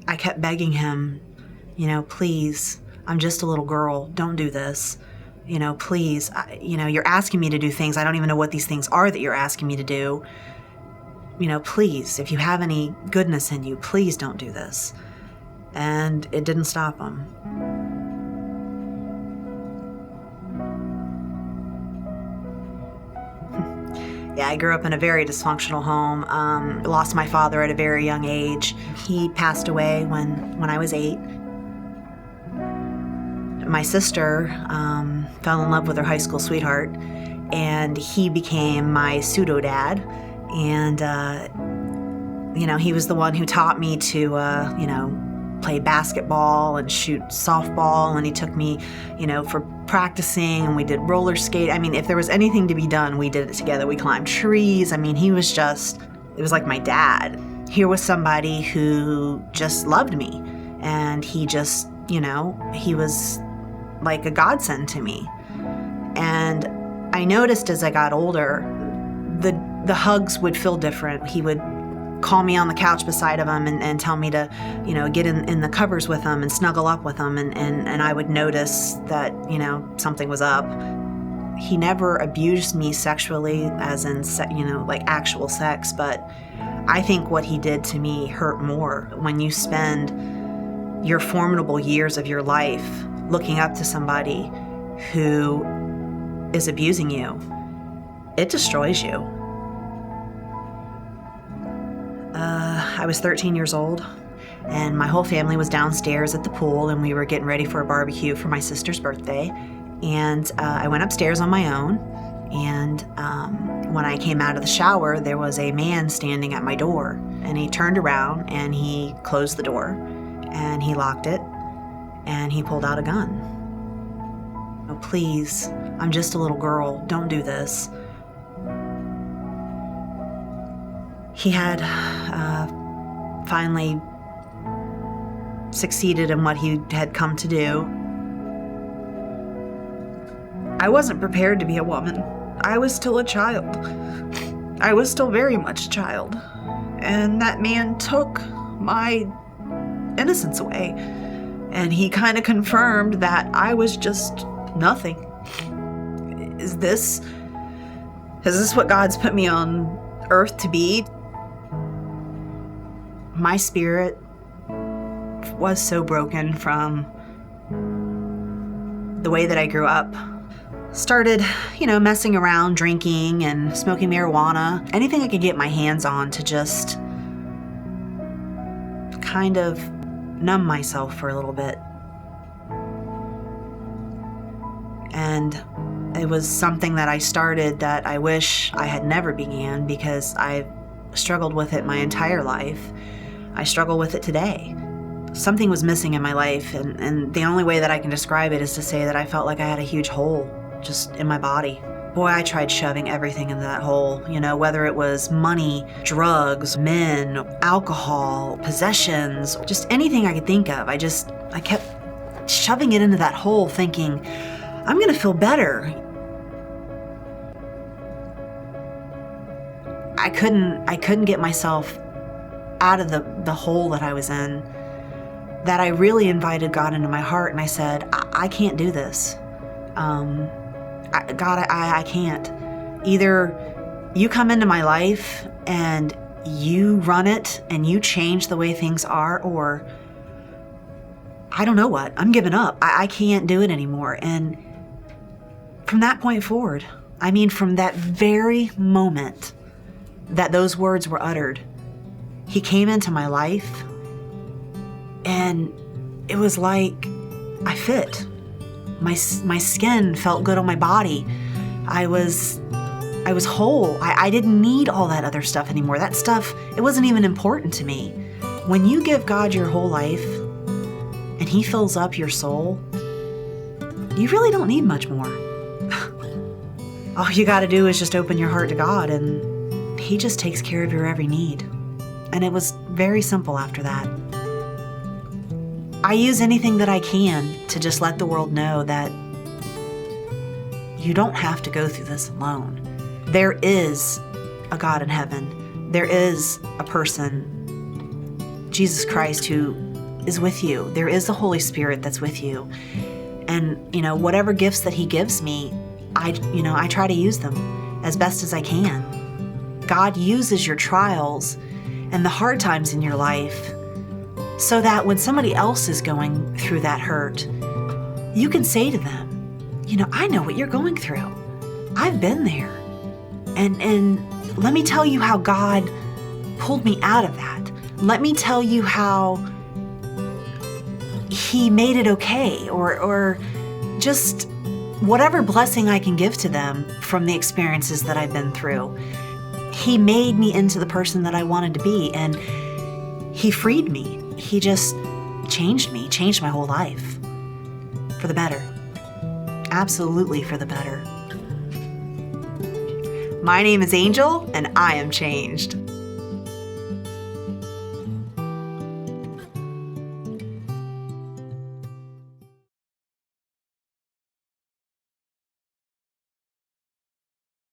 I kept begging him, please, I'm just a little girl. Don't do this. Please, you're asking me to do things. I don't even know what these things are that you're asking me to do. Please, if you have any goodness in you, please don't do this. And it didn't stop him. Yeah, I grew up in a very dysfunctional home. Lost my father at a very young age. He passed away when I was 8. My sister fell in love with her high school sweetheart, and he became my pseudo-dad. And, he was the one who taught me to, play basketball and shoot softball, and he took me, for practicing, and we did roller skate. I mean, if there was anything to be done, we did it together. We climbed trees. I mean, it was like my dad. Here was somebody who just loved me, and he just, he was like a godsend to me. And I noticed as I got older, the hugs would feel different. He would call me on the couch beside of him and tell me to, get in the covers with him and snuggle up with him. And I would notice that, something was up. He never abused me sexually, as in, like actual sex. But I think what he did to me hurt more. When you spend your formidable years of your life looking up to somebody who is abusing you, it destroys you. I was 13 years old, and my whole family was downstairs at the pool, and we were getting ready for a barbecue for my sister's birthday. And I went upstairs on my own, and when I came out of the shower, there was a man standing at my door, and he turned around, and he closed the door, and he locked it, and he pulled out a gun. Oh, please, I'm just a little girl. Don't do this. He had finally succeeded in what he had come to do. I wasn't prepared to be a woman. I was still a child. I was still very much a child. And that man took my innocence away. And he kind of confirmed that I was just nothing. Is this what God's put me on earth to be? My spirit was so broken from the way that I grew up. Started, messing around, drinking and smoking marijuana, anything I could get my hands on to just kind of numb myself for a little bit. And it was something that I started that I wish I had never began, because I've struggled with it my entire life. I struggle with it today. Something was missing in my life, and the only way that I can describe it is to say that I felt like I had a huge hole just in my body. Boy, I tried shoving everything into that hole, whether it was money, drugs, men, alcohol, possessions, just anything I could think of. I kept shoving it into that hole thinking, I'm gonna feel better. I couldn't get myself out of the hole that I was in, that I really invited God into my heart, and I said, I can't do this. God, I can't. Either you come into my life and you run it and you change the way things are, or I don't know what. I'm giving up. I can't do it anymore. And from that point forward, from that very moment that those words were uttered, he came into my life, and it was like I fit. My skin felt good on my body. I was whole. I didn't need all that other stuff anymore. That stuff, it wasn't even important to me. When you give God your whole life and he fills up your soul, you really don't need much more. All you got to do is just open your heart to God, and he just takes care of your every need. And it was very simple after that. I use anything that I can to just let the world know that you don't have to go through this alone. There is a God in heaven. There is a person, Jesus Christ, who is with you. There is the Holy Spirit that's with you. And, whatever gifts that He gives me, I try to use them as best as I can. God uses your trials and the hard times in your life so that when somebody else is going through that hurt, you can say to them, I know what you're going through. I've been there. And let me tell you how God pulled me out of that. Let me tell you how He made it okay, or just whatever blessing I can give to them from the experiences that I've been through. He made me into the person that I wanted to be, and He freed me. He just changed me, changed my whole life for the better. Absolutely for the better. My name is Angel, and I am changed.